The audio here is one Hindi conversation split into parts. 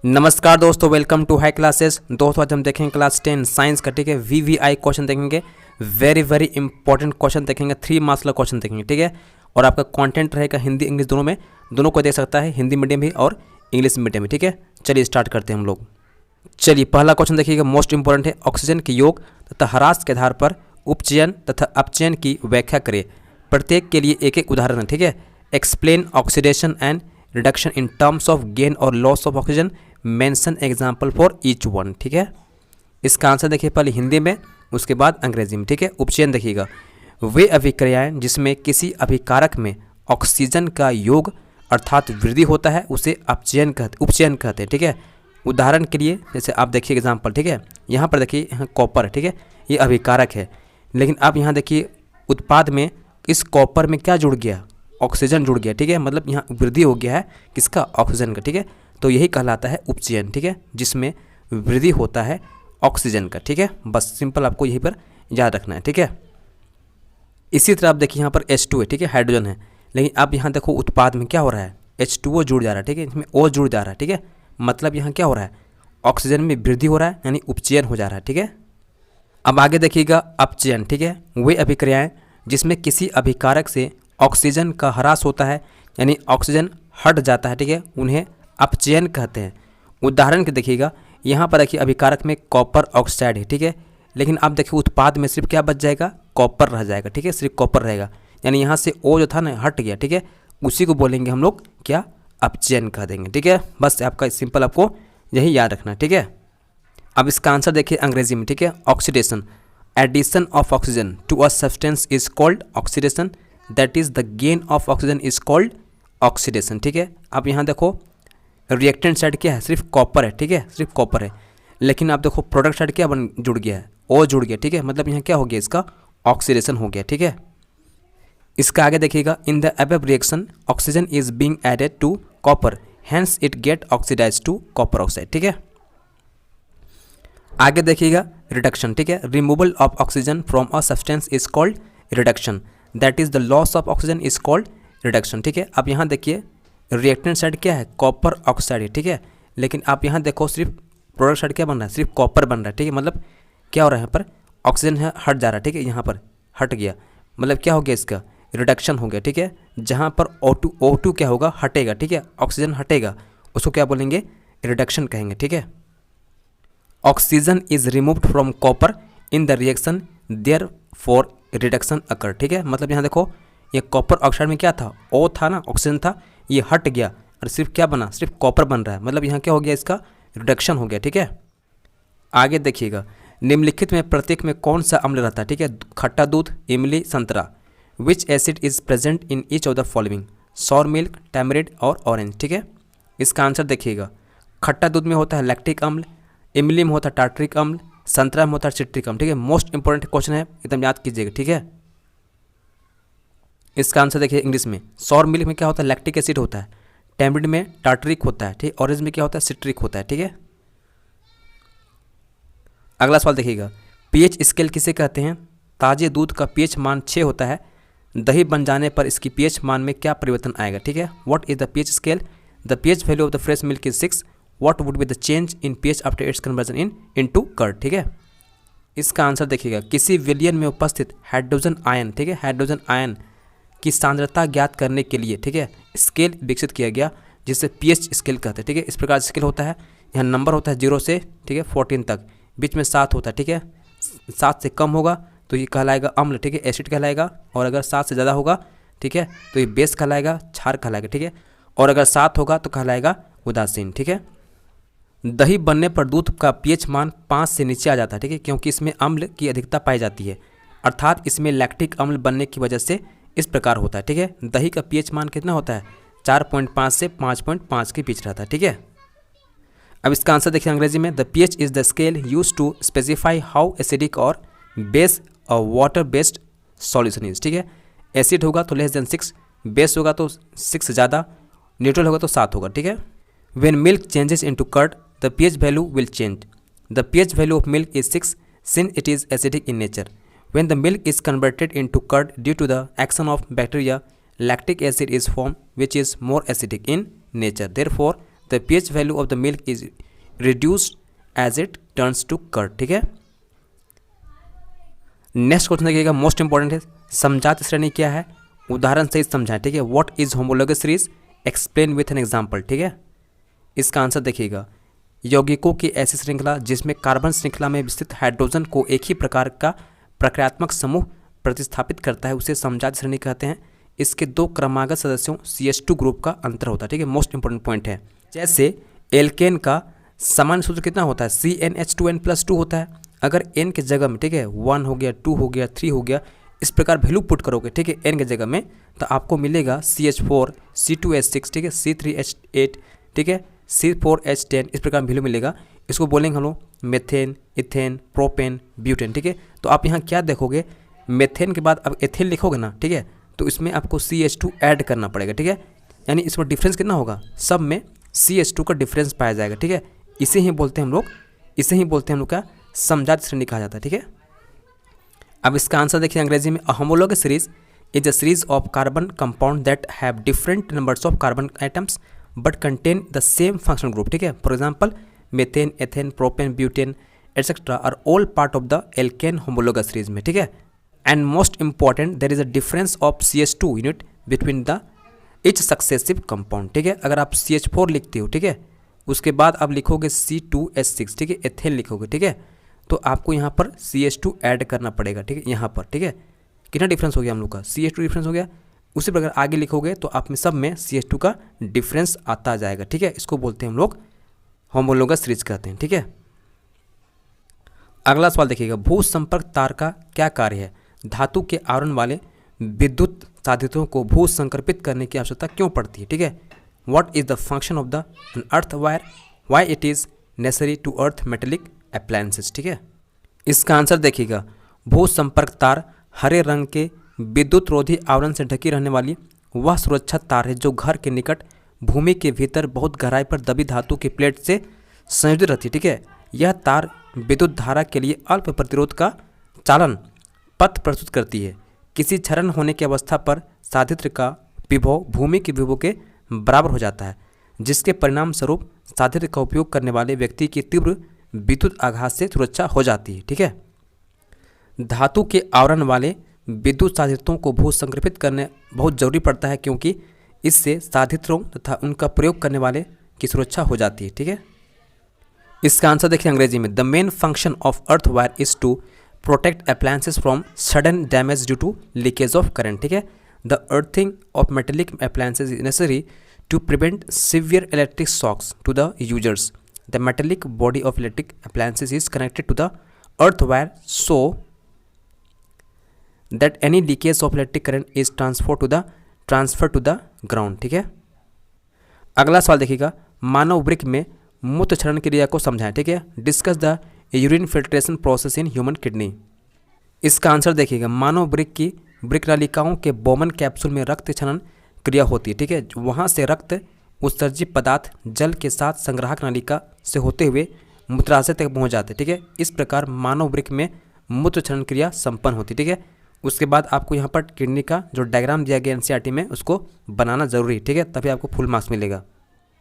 नमस्कार दोस्तों, वेलकम टू हाई क्लासेस। दोस्तों आज हम देखेंगे क्लास 10 साइंस का, ठीक है। वीवीआई क्वेश्चन देखेंगे, वेरी इंपॉर्टेंट क्वेश्चन देखेंगे, 3 मार्क्स का क्वेश्चन देखेंगे, ठीक है। और आपका कंटेंट रहेगा हिंदी इंग्लिश दोनों में, दोनों को देख सकता है, हिंदी मीडियम भी और इंग्लिश मीडियम भी, ठीक है। चलिए स्टार्ट करते हैं हम लोग। चलिए पहला क्वेश्चन देखिएगा, मोस्ट इंपॉर्टेंट है। ऑक्सीजन के योग तथा ह्रास के आधार पर उपचयन तथा अपचयन की व्याख्या करें। प्रत्येक के लिए एक एक उदाहरण है, ठीक है। Explain oxidation and reduction in terms of gain और loss of oxygen, mention example for each one, ठीक है। इसका आंसर देखिए पहले हिंदी में, उसके बाद अंग्रेजी में, ठीक है। उपचयन देखिएगा, वे अभिक्रियाएं जिसमें किसी अभिकारक में ऑक्सीजन का योग अर्थात वृद्धि होता है उसे उपचयन कहते हैं, ठीक है। उदाहरण के लिए जैसे आप देखिए एग्जाम्पल, ठीक है। यहाँ पर देखिए, यहाँ कॉपर है, ठीक है, ये अभिकारक है। लेकिन अब यहाँ देखिए उत्पाद में इस कॉपर में क्या जुड़ गया, ऑक्सीजन जुड़ गया, ठीक है। मतलब यहाँ वृद्धि हो गया है किसका, ऑक्सीजन का, ठीक है। तो यही कहलाता है उपचयन, ठीक है, जिसमें वृद्धि होता है ऑक्सीजन का, ठीक है। बस सिंपल आपको यहीं पर याद रखना है, ठीक है। इसी तरह आप देखिए यहाँ पर H2 है, ठीक है, हाइड्रोजन है। लेकिन अब यहाँ देखो उत्पाद में क्या हो रहा है, H2O जुड़ जा रहा है, ठीक है, इसमें O जुड़ जा रहा है, ठीक है। मतलब यहाँ क्या हो रहा है, ऑक्सीजन में वृद्धि हो रहा है, यानी उपचयन हो जा रहा है, ठीक है। अब आगे देखिएगा अपचयन, ठीक है, वे अभिक्रियाएं जिसमें किसी अभिकारक से ऑक्सीजन का ह्रास होता है, यानी ऑक्सीजन हट जाता है, ठीक है, उन्हें अपचयन कहते हैं। उदाहरण के देखिएगा, यहाँ पर देखिए अभिकारक में कॉपर ऑक्साइड है, ठीक है। लेकिन अब देखिए उत्पाद में सिर्फ क्या बच जाएगा, कॉपर रह जाएगा, ठीक है, सिर्फ कॉपर रहेगा। यानी यहाँ से O जो था ना हट गया, ठीक है, उसी को बोलेंगे हम लोग क्या, अपचयन कह देंगे, ठीक है। बस आपका सिंपल आपको यही याद रखना है, ठीक है। अब इसका आंसर देखिए अंग्रेजी में, ठीक है। Oxidation, addition of oxygen to a substance is called oxidation, that is the gain of oxygen is called oxidation, ठीक है। अब यहाँ देखो रिएक्टेंट साइड क्या है, सिर्फ कॉपर है, ठीक है, सिर्फ कॉपर है। लेकिन आप देखो प्रोडक्ट साइड क्या जुड़ गया है, O जुड़ गया, ठीक है। मतलब यहाँ क्या हो गया, इसका ऑक्सीडेशन हो गया, ठीक है। इसका आगे देखिएगा, in the above reaction oxygen is being added to copper, hence it get oxidize to copper oxide, ठीक है। आगे देखिएगा रिडक्शन, ठीक है, removal of oxygen from a substance is called reduction, that is the loss of oxygen is called reduction, ठीक है। अब यहाँ देखिए रिएक्टेंट साइड क्या है, कॉपर ऑक्साइड है, ठीक है। लेकिन आप यहाँ देखो सिर्फ प्रोडक्ट साइड क्या बन रहा है, सिर्फ कॉपर बन रहा है, ठीक है। मतलब क्या हो रहा है, यहाँ पर ऑक्सीजन है हट जा रहा है, ठीक है, यहाँ पर हट गया, मतलब क्या हो गया, इसका रिडक्शन हो गया, ठीक है। जहाँ पर O2 क्या होगा, हटेगा, ठीक है, ऑक्सीजन हटेगा, उसको क्या बोलेंगे, रिडक्शन कहेंगे, ठीक है। Oxygen is removed from copper in the reaction, there for reduction अकर, ठीक है। मतलब यहाँ देखो ये कॉपर ऑक्साइड में क्या था, O था ना, ऑक्सीजन था, ये हट गया और सिर्फ क्या बना, सिर्फ कॉपर बन रहा है। मतलब यहाँ क्या हो गया, इसका रिडक्शन हो गया, ठीक है। आगे देखिएगा, निम्नलिखित में प्रत्येक में कौन सा अम्ल रहता है, ठीक है। खट्टा दूध, इमली, संतरा। Which acid is present in each of the following, sour milk, tamarind और ऑरेंज, ठीक है। इसका आंसर देखिएगा, खट्टा दूध में होता है लैक्टिक अम्ल, इमली में होता है टार्टरिक अम्ल, संतरा में होता है सिट्रिक अम्ल, ठीक है। मोस्ट इंपॉर्टेंट क्वेश्चन है, एकदम याद कीजिएगा, ठीक है। इसका आंसर देखिए इंग्लिश में, सॉर मिल्क में क्या होता है, लैक्टिक एसिड होता है, टैमरिंड में टार्टरिक होता है, ठीक, ऑरेंज में क्या होता है, सिट्रिक होता है, ठीक है। अगला सवाल देखिएगा, पीएच स्केल किसे कहते हैं। ताजे दूध का पीएच मान 6 होता है, दही बन जाने पर इसकी पीएच मान में क्या परिवर्तन आएगा, ठीक है। What is the pH scale, the pH value of the fresh milk is 6, what would be the change in pH after its conversion into curd, ठीक है। इसका आंसर देखिएगा, किसी विलयन में उपस्थित हाइड्रोजन आयन, ठीक है, हाइड्रोजन आयन की सांद्रता ज्ञात करने के लिए, ठीक है, स्केल विकसित किया गया जिसे पीएच स्केल कहते हैं, ठीक है। इस प्रकार स्केल होता है, यहाँ नंबर होता है 0 से, ठीक है, 14 तक, बीच में 7 होता है, ठीक है। 7 से कम होगा तो ये कहलाएगा अम्ल, ठीक है, एसिड कहलाएगा। और अगर 7 से ज़्यादा होगा, ठीक है, तो ये बेस कहलाएगा, क्षार कहलाएगा, ठीक है। और अगर 7 होगा तो कहलाएगा उदासीन, ठीक है। दही बनने पर दूध का पीएच मान 5 से नीचे आ जाता है, ठीक है, क्योंकि इसमें अम्ल की अधिकता पाई जाती है, अर्थात इसमें लैक्टिक अम्ल बनने की वजह से इस प्रकार होता है, ठीक है। दही का पीएच मान कितना होता है, 4.5 से 5.5 के बीच रहता है, ठीक है। अब इसका आंसर देखिए अंग्रेजी में, the pH is the scale use to specify how acidic or base water based solution is, ठीक है। एसिड होगा तो लेस देन 6, बेस होगा तो 6 से ज़्यादा, न्यूट्रल होगा तो 7 होगा, ठीक है। When milk changes into curd the pH value will change, the pH value of milk is 6 since it is acidic in nature. When the milk is converted into curd due to the action of bacteria, lactic acid is formed which is more acidic in nature. Therefore, the pH value of the milk is reduced as it turns to curd. ठीक है, नेक्स्ट क्वेश्चन देखिएगा, मोस्ट इंपॉर्टेंट है, समजात श्रेणी क्या है, उदाहरण से समझाएं। ठीक है, what is homologous series, explain with an example. ठीक है, इसका आंसर देखिएगा, यौगिकों की ऐसी श्रृंखला जिसमें कार्बन श्रृंखला में विस्तृत हाइड्रोजन को एक ही प्रकार का प्रक्रियात्मक समूह प्रतिस्थापित करता है उसे समजात श्रेणी कहते हैं। इसके दो क्रमागत सदस्यों CH2 ग्रुप का अंतर होता है। ठीक है, मोस्ट इंपोर्टेंट पॉइंट है। जैसे एल्केन का सामान्य सूत्र कितना होता है, CnH2n+2 होता है। अगर n के जगह में, ठीक है, 1 हो गया, 2 हो गया, 3 हो गया, इस प्रकार वैल्यू पुट करोगे, ठीक है, n के जगह में, तो आपको मिलेगा CH4, C2H6, ठीक है, C3H8, ठीक है, C4H10, इस प्रकार वैल्यू मिलेगा। इसको बोलेंगे हम लोग मेथेन, इथेन, प्रोपेन, ब्यूटेन। ठीक है, तो आप यहाँ क्या देखोगे, मेथेन के बाद अब एथेन लिखोगे ना, ठीक है, तो इसमें आपको CH2 ऐड करना पड़ेगा। ठीक है, यानी इसमें डिफरेंस कितना होगा, सब में CH2 का डिफरेंस पाया जाएगा। ठीक है, इसे ही बोलते हैं हम लोग क्या, समजात श्रेणी कहा जाता है। ठीक है, अब इसका आंसर देखिए अंग्रेजी में, homologous series is a series of carbon compound that have different numbers of carbon items but contain the same functional group. ठीक है, for example methane, ethane, propane, butane etcetera are all part of the alkane homologous series में। ठीक है, and most important there is a difference of CH2 unit between the each successive compound. ठीक है, अगर आप CH4 लिखते हो, ठीक है, उसके बाद आप लिखोगे C2H6, ठीक है, एथेन लिखोगे, ठीक है, तो आपको यहाँ पर CH2 ऐड करना पड़ेगा। ठीक है, यहाँ पर, ठीक है, कितना डिफरेंस हो गया हम लोग का, CH2 डिफरेंस हो गया। उसी प्रकार आगे लिखोगे तो आप में सब में CH2 का डिफरेंस आता जाएगा। ठीक है, इसको बोलते हैं हम लोग होमोलोगस सीरीज कहते हैं। ठीक है, अगला सवाल देखिएगा, भू संपर्क तार का क्या कार्य है, धातु के आवरण वाले विद्युत साधितों को भू संकर्पित करने की आवश्यकता क्यों पड़ती है। ठीक है, what is the function of the earth wire, why it is necessary to earth metallic appliances. ठीक है, इसका आंसर देखिएगा, भू संपर्क तार हरे रंग के विद्युत रोधी आवरण से ढकी रहने वाली वह सुरक्षा तार है जो घर के निकट भूमि के भीतर बहुत गहराई पर दबी धातु की प्लेट से संयोजित रहती है। ठीक है, यह तार विद्युत धारा के लिए अल्प प्रतिरोध का चालन पथ प्रस्तुत करती है। किसी क्षरण होने की अवस्था पर साधित्र का विभव भूमि के विभव के बराबर हो जाता है, जिसके परिणाम स्वरूप साधित्र का उपयोग करने वाले व्यक्ति की तीव्र विद्युत आघात से सुरक्षा हो जाती है। ठीक है, धातु के आवरण वाले विद्युत साधित्रों को भू संक्रमित करने बहुत जरूरी पड़ता है, क्योंकि इससे साधित्रों तथा उनका प्रयोग करने वाले की सुरक्षा हो जाती है। ठीक है, इसका आंसर देखिए अंग्रेजी में, the main function of earth wire is to protect appliances from sudden damage due to leakage of current. ठीक है, the earthing of metallic appliances is necessary to prevent severe electric shocks to the users. The metallic body of electric appliances is connected to the earth wire so that any leakage of electric current is transferred to the ground। ठीक है, अगला सवाल देखिएगा, मानव वृक्क में मूत्र क्षरण क्रिया को समझाएं। ठीक है, discuss the urine filtration process in human kidney. इसका आंसर देखिएगा, मानव वृक्क की वृक्क नलिकाओं के बोमन कैप्सूल में रक्त क्षरण क्रिया होती है। ठीक है, वहाँ से रक्त उत्सर्जित पदार्थ जल के साथ संग्राहक नलिका से होते हुए मूत्राशय तक पहुँच जाते हैं। ठीक है, इस प्रकार मानव वृक्क में मूत्र क्षरण क्रिया संपन्न होती है। ठीक है, उसके बाद आपको यहाँ पर किडनी का जो डायग्राम दिया गया NCERT में उसको बनाना ज़रूरी है। ठीक है, तभी आपको फुल मार्क्स मिलेगा।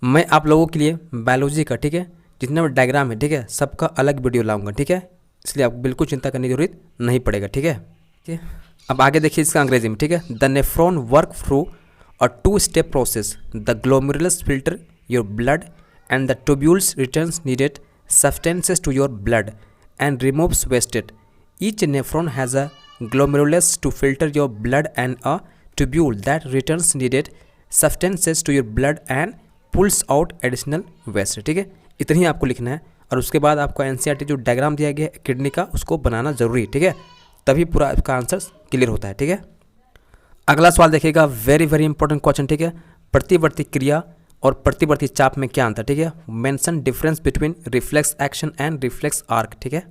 मैं आप लोगों के लिए बायोलॉजी का, ठीक है, जितना भी डायग्राम है, ठीक है, सबका अलग वीडियो लाऊंगा। ठीक है, इसलिए आपको बिल्कुल चिंता करने की जरूरत नहीं पड़ेगा। ठीक है, अब आगे देखिए इसका अंग्रेजी में। ठीक है, the nephron work through a 2-step process, the glomerulus filter your blood and the tubules returns needed substances to your blood and removes wasted. Each nephron has a glomerulus to filter your blood and a tubule that returns needed substances to your blood and pulls out additional waste। ठीक है, इतनी ही आपको लिखना है, और उसके बाद आपको NCERT जो डायग्राम दिया गया है किडनी का उसको बनाना जरूरी है। ठीक है, तभी पूरा इसका आंसर क्लियर होता है। ठीक है, अगला सवाल देखिएगा, वेरी वेरी इंपॉर्टेंट क्वेश्चन। ठीक है, प्रतिवर्ती क्रिया और प्रतिवर्ती चाप में क्या अंतर। ठीक है, mention difference between reflex action and reflex arc. ठीक है,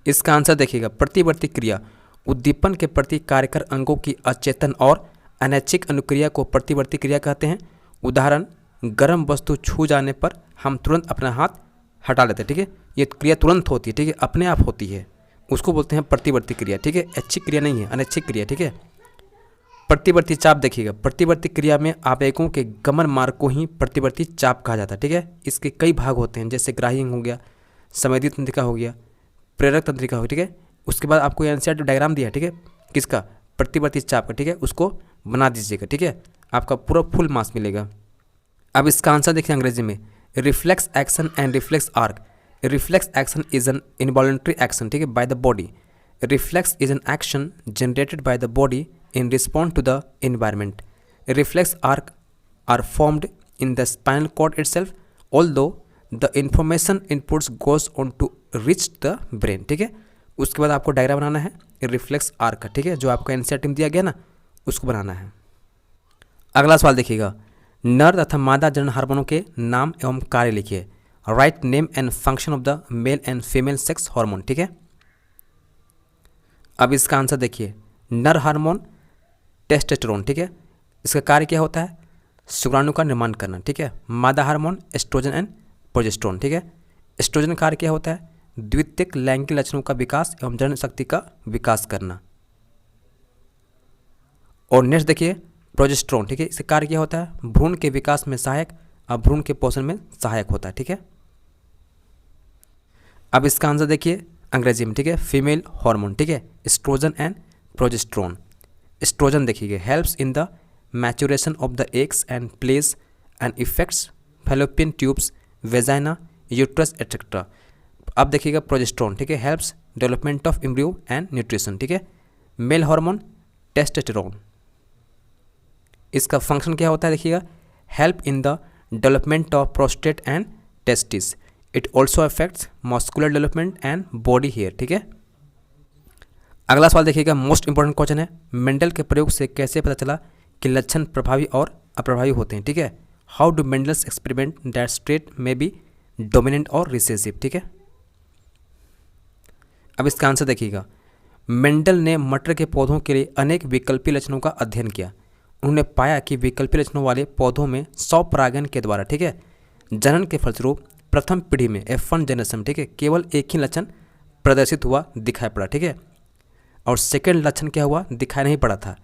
इसका आंसर देखिएगा, प्रतिवर्ती क्रिया उद्दीपन के प्रति कार्यकर अंगों की अचेतन और अनैच्छिक अनुक्रिया को प्रतिवर्ती क्रिया कहते हैं। उदाहरण, गर्म वस्तु छू जाने पर हम तुरंत अपना हाथ हटा लेते हैं। ठीक है, ये क्रिया तुरंत होती है। ठीक है, अपने आप होती है, उसको बोलते हैं प्रतिवर्ती क्रिया। ठीक है, ऐच्छिक क्रिया नहीं है, अनैच्छिक क्रिया। ठीक है, प्रतिवर्ती चाप देखिएगा, प्रतिवर्ती क्रिया में आवेगों के गमन मार्ग को ही प्रतिवर्ती चाप कहा जाता है, ठीक है। इसके कई भाग होते हैं, जैसे ग्राही अंग हो गया, संवेदी तंत्रिका हो गया, प्रेरक तंत्रिका हो, ठीक है। उसके बाद आपको एनसीईआरटी डायग्राम दिया है, ठीक है, किसका, प्रतिवर्ती चाप का, ठीक है, उसको बना दीजिएगा, ठीक है, आपका पूरा फुल मार्क्स मिलेगा। अब इसका आंसर देखिए अंग्रेजी में, reflex action and reflex arc. Reflex action is an involuntary action, ठीक है, by the body. Reflex is an action generated by the body in response to the environment. Reflex arc are formed in the spinal cord itself, although the information inputs goes on to reach the brain, ठीक है। उसके बाद आपको डायग्राम बनाना है रिफ्लेक्स आर्क का, ठीक है, जो आपको एनसीईआरटी में दिया गया ना, उसको बनाना है। अगला सवाल देखिएगा, नर तथा मादा जनन हार्मोनों के नाम एवं कार्य लिखिए। Write name and function of the male and female sex hormone, ठीक है। अब इसका आंसर देखिए, नर हार्मोन टेस्टोस्टेरोन, ठीक है, इसका कार्य क्या होता है, शुक्राणु का निर्माण करना, ठीक है। मादा हार्मोन एस्ट्रोजन एंड प्रोजेस्टेरोन, ठीक है। एस्ट्रोजन कार्य क्या होता है, द्वितीयक लैंगिक लक्षणों का विकास एवं जनन शक्ति का विकास करना। और नेक्स्ट देखिए प्रोजेस्टेरोन, ठीक है, इसका कार्य क्या होता है, भ्रूण के विकास में सहायक और भ्रूण के पोषण में सहायक होता है, ठीक है। अब इसका आंसर देखिए अंग्रेजी में, ठीक है, फीमेल हार्मोन, ठीक है, एस्ट्रोजन एंड प्रोजेस्टेरोन। एस्ट्रोजन देखिए helps in the maturation of the eggs and plays and effects fallopian tubes, vagina, uterus etcetera. अब देखिएगा प्रोजेस्टेरोन, ठीक है, helps development of embryo and nutrition, ठीक है। मेल हार्मोन टेस्टोस्टेरोन, इसका फंक्शन क्या होता है देखिएगा, help in the development of prostate and testis. It also affects muscular development and body hair, ठीक है। अगला सवाल देखिएगा, मोस्ट इंपॉर्टेंट क्वेश्चन है, मेंडल के प्रयोग से कैसे पता चला कि लक्षण प्रभावी और अप्रभावी होते हैं, ठीक है। How do Mendel's experiment that state में बी डोमिनेंट और रिसेसिव, ठीक है। अब इसका आंसर देखिएगा, मेंडल ने मटर के पौधों के लिए अनेक विकल्पी लक्षणों का अध्ययन किया। उन्होंने पाया कि विकल्पी लक्षणों वाले पौधों में स्वपरागन के द्वारा, ठीक है, जनन के फलस्वरूप प्रथम पीढ़ी में F1 जनरेशन, ठीक है, केवल एक ही लक्षण प्रदर्शित हुआ दिखाई पड़ा, ठीक है, और सेकेंड लक्षण क्या हुआ, दिखाई नहीं पड़ा था।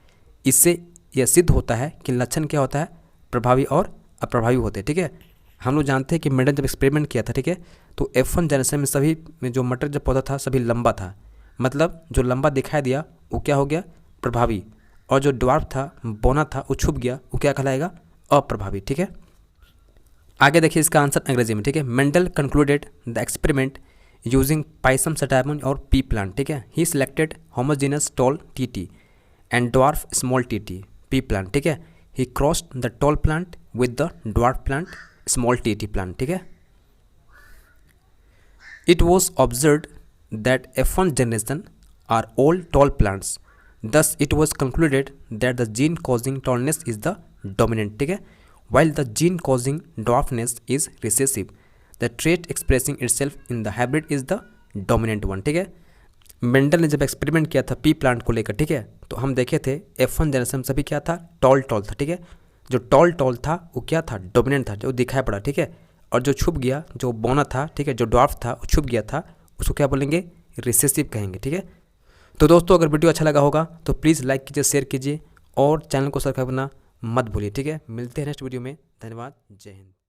इससे यह सिद्ध होता है कि लक्षण क्या होता है, प्रभावी और अप्रभावी होते हैं, ठीक है। हम लोग जानते हैं कि मेंडल जब एक्सपेरिमेंट किया था, ठीक है, तो F1 जनरेशन में सभी में जो मटर जब पौधा था सभी लंबा था, मतलब जो लंबा दिखाई दिया वो क्या हो गया, प्रभावी, और जो ड्वार्फ था, बौना था, वो छुप गया, वो क्या कहलाएगा, अप्रभावी, ठीक है। आगे देखिए इसका आंसर अंग्रेजी में, ठीक है। Mendel concluded the experiment using Pisum sativum or pea plant, ठीक है। He selected homogenous tall TT and dwarf small TT pea plant, ठीक है। He crossed the tall plant with the dwarf plant small TT plant, ठीक है। It was observed that F1 generation are all tall plants, thus it was concluded that the gene causing tallness is the dominant, ठीक है, while the gene causing dwarfness is recessive. The trait expressing itself in the hybrid is the dominant one, ठीक है। मेंडल ने जब एक्सपेरिमेंट किया था पी प्लांट को लेकर, ठीक है, तो हम देखे थे F1 जनरेशन सभी क्या था, टॉल था, ठीक है। जो टॉल था वो क्या था, डोमिनेंट था, जो दिखाई पड़ा, ठीक है, और जो छुप गया, जो बौना था, ठीक है, जो ड्वार्फ था वो छुप गया था, उसको क्या बोलेंगे, रिसेसिव कहेंगे, ठीक है। तो दोस्तों अगर वीडियो अच्छा लगा होगा तो प्लीज़ लाइक कीजिए, शेयर कीजिए और चैनल को सब्सक्राइब करना मत भूलिए, ठीक है। मिलते हैं नेक्स्ट वीडियो में, धन्यवाद, जय हिंद।